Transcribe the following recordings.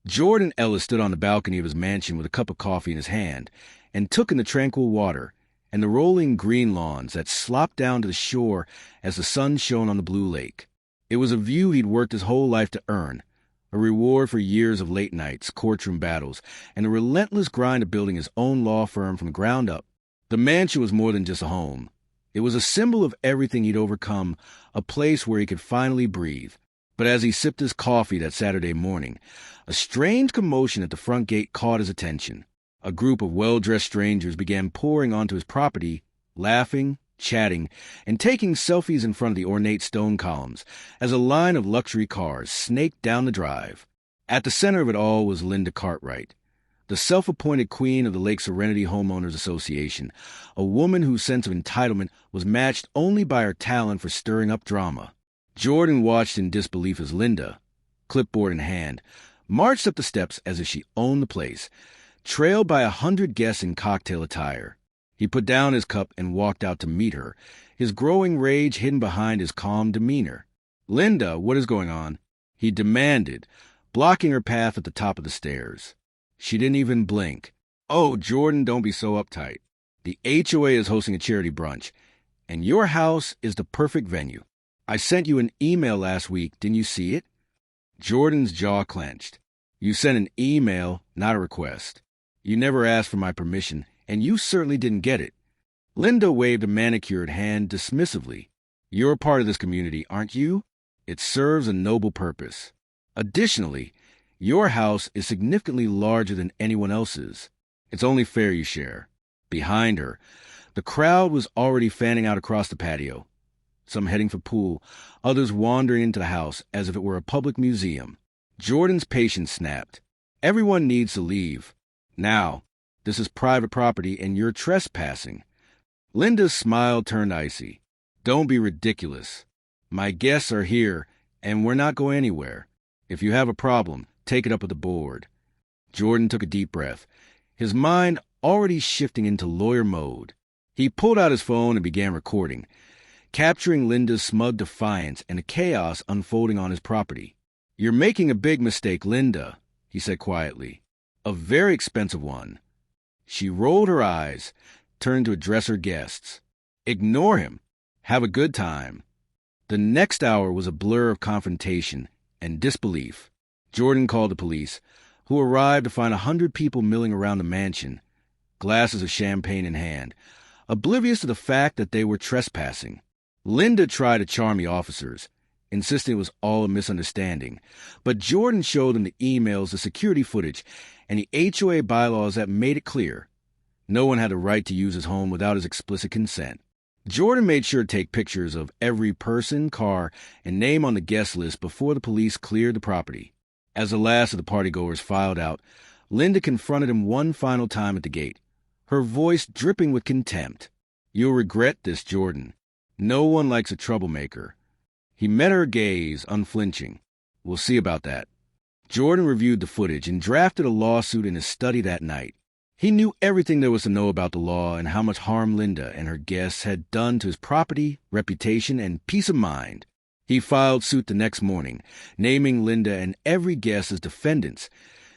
Jordan Ellis stood on the balcony of his mansion with a cup of coffee in his hand and took in the tranquil water and the rolling green lawns that slopped down to the shore as the sun shone on the blue lake. It was a view he'd worked his whole life to earn, a reward for years of late nights, courtroom battles, and the relentless grind of building his own law firm from the ground up. The mansion was more than just a home. It was a symbol of everything he'd overcome, a place where he could finally breathe. But as he sipped his coffee that Saturday morning, a strange commotion at the front gate caught his attention. A group of well-dressed strangers began pouring onto his property, laughing, chatting, and taking selfies in front of the ornate stone columns as a line of luxury cars snaked down the drive. At the center of it all was Linda Cartwright, the self-appointed queen of the Lake Serenity Homeowners Association, a woman whose sense of entitlement was matched only by her talent for stirring up drama. Jordan watched in disbelief as Linda, clipboard in hand, marched up the steps as if she owned the place, trailed by 100 guests in cocktail attire. He put down his cup and walked out to meet her, his growing rage hidden behind his calm demeanor. "Linda, what is going on?" he demanded, blocking her path at the top of the stairs. She didn't even blink. "Oh, Jordan, don't be so uptight. The HOA is hosting a charity brunch, and your house is the perfect venue. I sent you an email last week. Didn't you see it?" Jordan's jaw clenched. "You sent an email, not a request. You never asked for my permission, and you certainly didn't get it." Linda waved a manicured hand dismissively. "You're a part of this community, aren't you? It serves a noble purpose. Additionally, your house is significantly larger than anyone else's. It's only fair you share." Behind her, the crowd was already fanning out across the patio, some heading for pool, others wandering into the house as if it were a public museum. Jordan's patience snapped. "Everyone needs to leave. Now, this is private property and you're trespassing." Linda's smile turned icy. "Don't be ridiculous. My guests are here, and we're not going anywhere. If you have a problem, take it up with the board." Jordan took a deep breath, his mind already shifting into lawyer mode. He pulled out his phone and began recording, capturing Linda's smug defiance and the chaos unfolding on his property. "You're making a big mistake, Linda," he said quietly. "A very expensive one." She rolled her eyes, turned to address her guests. "Ignore him. Have a good time." The next hour was a blur of confrontation and disbelief. Jordan called the police, who arrived to find 100 people milling around the mansion, glasses of champagne in hand, oblivious to the fact that they were trespassing. Linda tried to charm the officers, insisting it was all a misunderstanding, but Jordan showed them the emails, the security footage, and the HOA bylaws that made it clear no one had the right to use his home without his explicit consent. Jordan made sure to take pictures of every person, car, and name on the guest list before the police cleared the property. As the last of the partygoers filed out, Linda confronted him one final time at the gate, her voice dripping with contempt. "You'll regret this, Jordan. No one likes a troublemaker." He met her gaze, unflinching. "We'll see about that." Jordan reviewed the footage and drafted a lawsuit in his study that night. He knew everything there was to know about the law and how much harm Linda and her guests had done to his property, reputation, and peace of mind. He filed suit the next morning, naming Linda and every guest as defendants,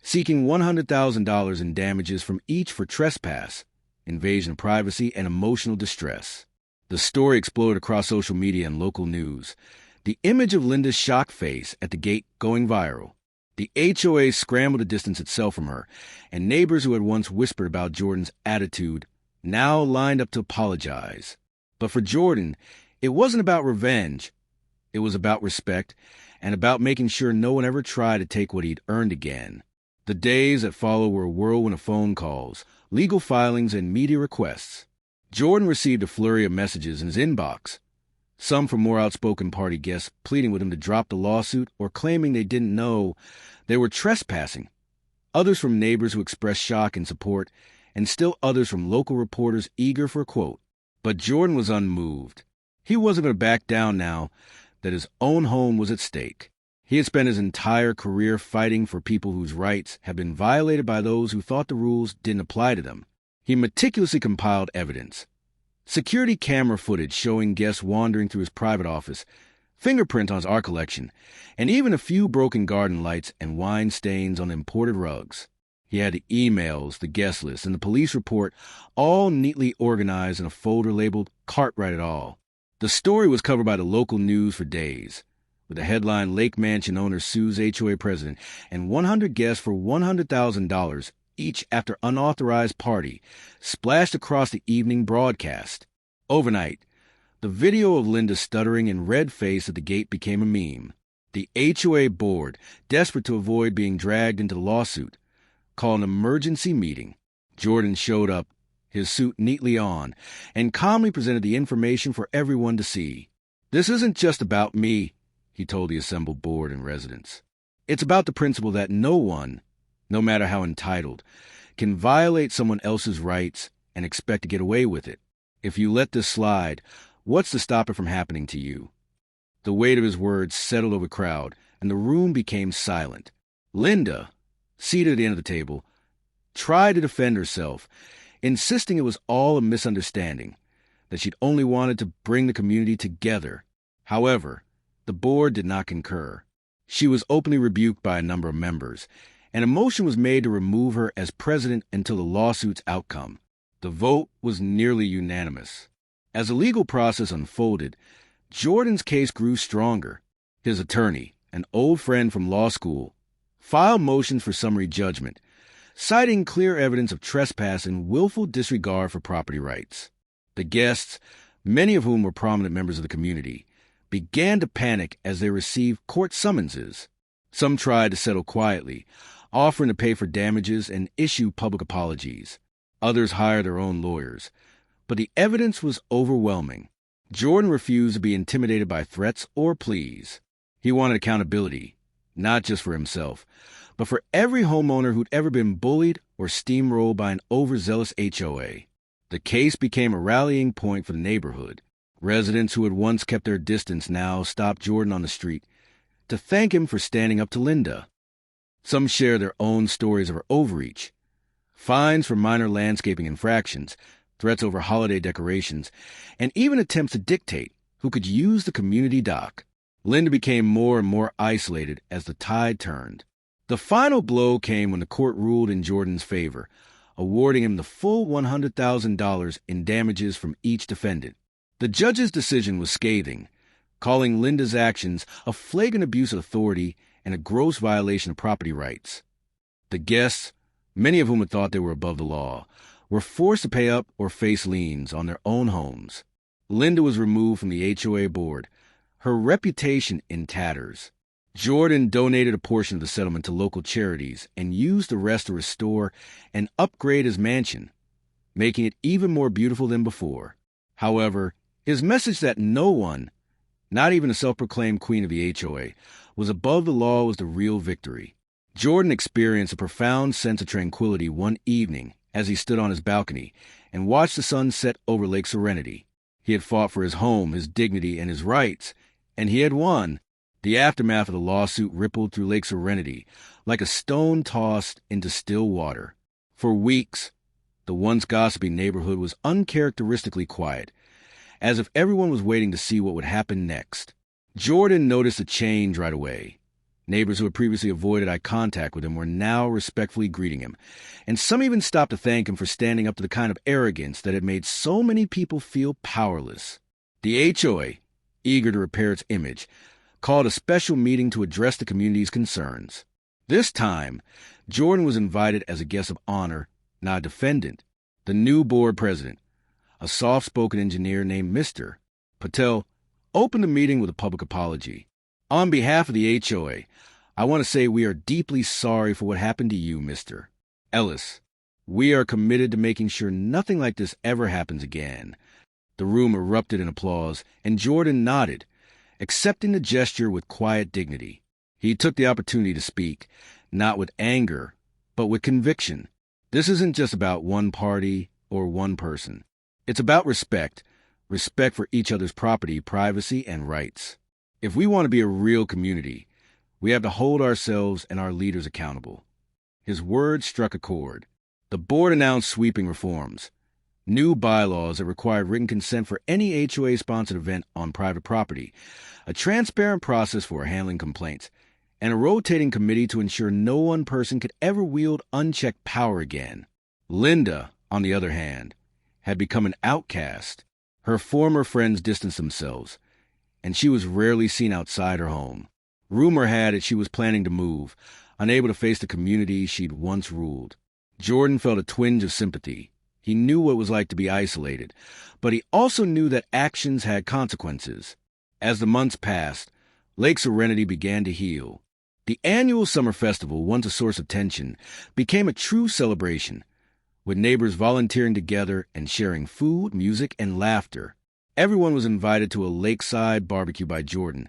seeking $100,000 in damages from each for trespass, invasion of privacy, and emotional distress. The story exploded across social media and local news, the image of Linda's shocked face at the gate going viral. The HOA scrambled to distance itself from her, and neighbors who had once whispered about Jordan's attitude now lined up to apologize. But for Jordan, it wasn't about revenge. It was about respect, and about making sure no one ever tried to take what he'd earned again. The days that followed were a whirlwind of phone calls, legal filings, and media requests. Jordan received a flurry of messages in his inbox, some from more outspoken party guests pleading with him to drop the lawsuit or claiming they didn't know they were trespassing, others from neighbors who expressed shock and support, and still others from local reporters eager for a quote. But Jordan was unmoved. He wasn't going to back down now that his own home was at stake. He had spent his entire career fighting for people whose rights had been violated by those who thought the rules didn't apply to them. He meticulously compiled evidence. Security camera footage showing guests wandering through his private office, fingerprints on his art collection, and even a few broken garden lights and wine stains on imported rugs. He had the emails, the guest list, and the police report all neatly organized in a folder labeled Cartwright et al. The story was covered by the local news for days, with the headline Lake Mansion owner sues HOA president and 100 guests for $100,000 each after unauthorized party splashed across the evening broadcast. Overnight, the video of Linda stuttering and red-faced at the gate became a meme. The HOA board, desperate to avoid being dragged into the lawsuit, called an emergency meeting. Jordan showed up, his suit neatly on, and calmly presented the information for everyone to see. "This isn't just about me," he told the assembled board and residents. "It's about the principle that no one, no matter how entitled, can violate someone else's rights and expect to get away with it. If you let this slide, what's to stop it from happening to you?" The weight of his words settled over the crowd, and the room became silent. Linda, seated at the end of the table, tried to defend herself, insisting it was all a misunderstanding, that she'd only wanted to bring the community together. However, the board did not concur. She was openly rebuked by a number of members, and a motion was made to remove her as president until the lawsuit's outcome. The vote was nearly unanimous. As the legal process unfolded, Jordan's case grew stronger. His attorney, an old friend from law school, filed motions for summary judgment, citing clear evidence of trespass and willful disregard for property rights. The guests, many of whom were prominent members of the community, began to panic as they received court summonses. Some tried to settle quietly, offering to pay for damages and issue public apologies. Others hired their own lawyers. But the evidence was overwhelming. Jordan refused to be intimidated by threats or pleas. He wanted accountability, not just for himself, but for every homeowner who'd ever been bullied or steamrolled by an overzealous HOA. The case became a rallying point for the neighborhood. Residents who had once kept their distance now stopped Jordan on the street to thank him for standing up to Linda. Some shared their own stories of her overreach, fines for minor landscaping infractions, threats over holiday decorations, and even attempts to dictate who could use the community dock. Linda became more and more isolated as the tide turned. The final blow came when the court ruled in Jordan's favor, awarding him the full $100,000 in damages from each defendant. The judge's decision was scathing, calling Linda's actions a flagrant abuse of authority and a gross violation of property rights. The guests, many of whom had thought they were above the law, were forced to pay up or face liens on their own homes. Linda was removed from the HOA board, her reputation in tatters. Jordan donated a portion of the settlement to local charities and used the rest to restore and upgrade his mansion, making it even more beautiful than before. However, his message that no one, not even a self-proclaimed queen of the HOA, was above the law was the real victory. Jordan experienced a profound sense of tranquility one evening as he stood on his balcony and watched the sun set over Lake Serenity. He had fought for his home, his dignity, and his rights, and he had won. The aftermath of the lawsuit rippled through Lake Serenity like a stone tossed into still water. For weeks, the once gossipy neighborhood was uncharacteristically quiet, as if everyone was waiting to see what would happen next. Jordan noticed a change right away. Neighbors who had previously avoided eye contact with him were now respectfully greeting him, and some even stopped to thank him for standing up to the kind of arrogance that had made so many people feel powerless. The HOA, eager to repair its image, called a special meeting to address the community's concerns. This time, Jordan was invited as a guest of honor, not a defendant. The new board president, a soft-spoken engineer named Mr. Patel, opened the meeting with a public apology. "On behalf of the HOA, I want to say we are deeply sorry for what happened to you, Mr. Ellis. We are committed to making sure nothing like this ever happens again." The room erupted in applause, and Jordan nodded, accepting the gesture with quiet dignity. He took the opportunity to speak, not with anger, but with conviction. This isn't just about one party or one person. It's about respect for each other's property, privacy, and rights. If we want to be a real community, we have to hold ourselves and our leaders accountable. His words struck a chord. The board announced sweeping reforms. new bylaws that required written consent for any HOA-sponsored event on private property, a transparent process for handling complaints, and a rotating committee to ensure no one person could ever wield unchecked power again. Linda, on the other hand, had become an outcast. Her former friends distanced themselves, and she was rarely seen outside her home. Rumor had it she was planning to move, unable to face the community she'd once ruled. Jordan felt a twinge of sympathy. He knew what it was like to be isolated, but he also knew that actions had consequences. As the months passed, Lake Serenity began to heal. The annual summer festival, once a source of tension, became a true celebration, with neighbors volunteering together and sharing food, music, and laughter. Everyone was invited to a lakeside barbecue by Jordan,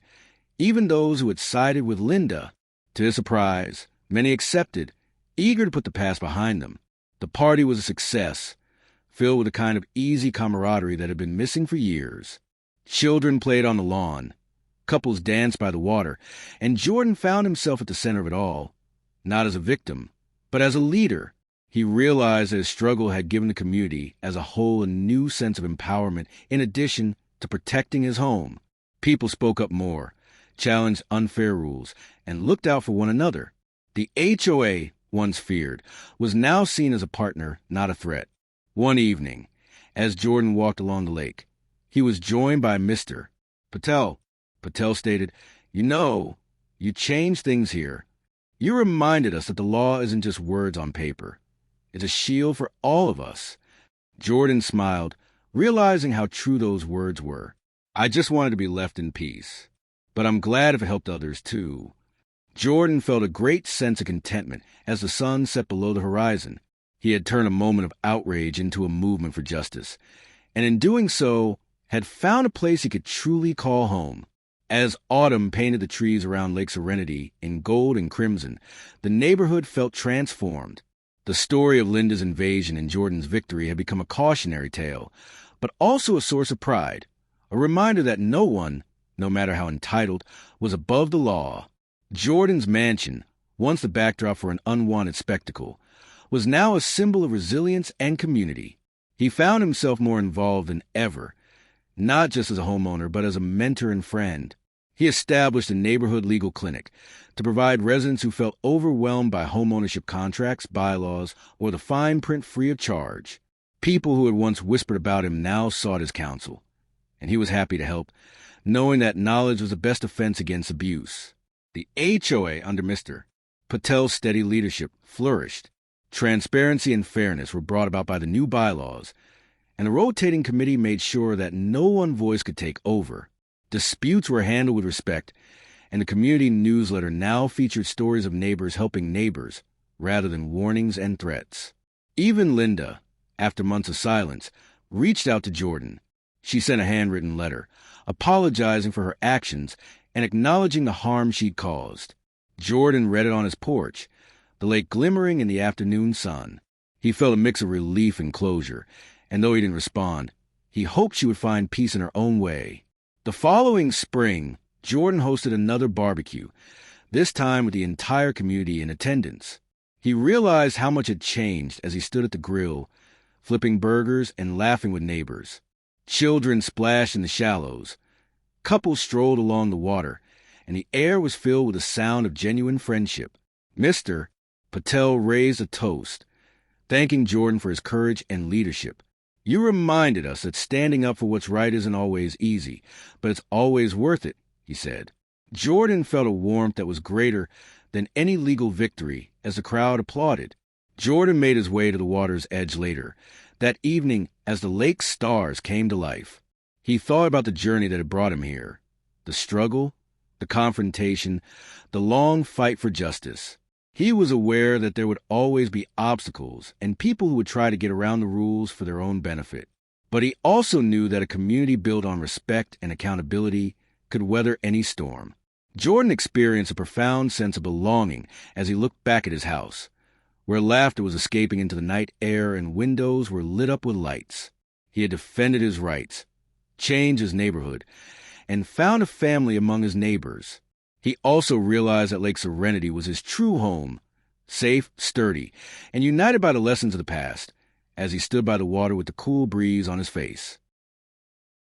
even those who had sided with Linda. To his surprise, many accepted, eager to put the past behind them. The party was a success, filled with a kind of easy camaraderie that had been missing for years. Children played on the lawn, couples danced by the water, and Jordan found himself at the center of it all, not as a victim, but as a leader. He realized that his struggle had given the community as a whole a new sense of empowerment in addition to protecting his home. People spoke up more, challenged unfair rules, and looked out for one another. The HOA, once feared, was now seen as a partner, not a threat. One evening, as Jordan walked along the lake, he was joined by Mr. Patel. Patel stated, "You changed things here. You reminded us that the law isn't just words on paper. It's a shield for all of us." Jordan smiled, realizing how true those words were. "I just wanted to be left in peace. But I'm glad if it helped others, too." Jordan felt a great sense of contentment as the sun set below the horizon. He had turned a moment of outrage into a movement for justice, and in doing so, had found a place he could truly call home. As autumn painted the trees around Lake Serenity in gold and crimson, the neighborhood felt transformed. The story of Linda's invasion and Jordan's victory had become a cautionary tale, but also a source of pride, a reminder that no one, no matter how entitled, was above the law. Jordan's mansion, once the backdrop for an unwanted spectacle, was now a symbol of resilience and community. He found himself more involved than ever, not just as a homeowner, but as a mentor and friend. He established a neighborhood legal clinic to provide residents who felt overwhelmed by homeownership contracts, bylaws, or the fine print free of charge. People who had once whispered about him now sought his counsel, and he was happy to help, knowing that knowledge was the best defense against abuse. The HOA, under Mr. Patel's steady leadership, flourished. Transparency and fairness were brought about by the new bylaws, and the rotating committee made sure that no one voice could take over. Disputes were handled with respect, and the community newsletter now featured stories of neighbors helping neighbors, rather than warnings and threats. Even Linda, after months of silence, reached out to Jordan. She sent a handwritten letter, apologizing for her actions and acknowledging the harm she'd caused. Jordan read it on his porch, the lake glimmering in the afternoon sun. He felt a mix of relief and closure, and though he didn't respond, he hoped she would find peace in her own way. The following spring, Jordan hosted another barbecue, this time with the entire community in attendance. He realized how much had changed as he stood at the grill, flipping burgers and laughing with neighbors. Children splashed in the shallows. Couples strolled along the water, and the air was filled with the sound of genuine friendship. Mr. Patel raised a toast, thanking Jordan for his courage and leadership. "You reminded us that standing up for what's right isn't always easy, but it's always worth it," he said. Jordan felt a warmth that was greater than any legal victory as the crowd applauded. Jordan made his way to the water's edge later, that evening as the lake's stars came to life. He thought about the journey that had brought him here, the struggle, the confrontation, the long fight for justice. He was aware that there would always be obstacles and people who would try to get around the rules for their own benefit. But he also knew that a community built on respect and accountability could weather any storm. Jordan experienced a profound sense of belonging as he looked back at his house, where laughter was escaping into the night air and windows were lit up with lights. He had defended his rights, changed his neighborhood, and found a family among his neighbors. He also realized that Lake Serenity was his true home, safe, sturdy, and united by the lessons of the past, as he stood by the water with the cool breeze on his face.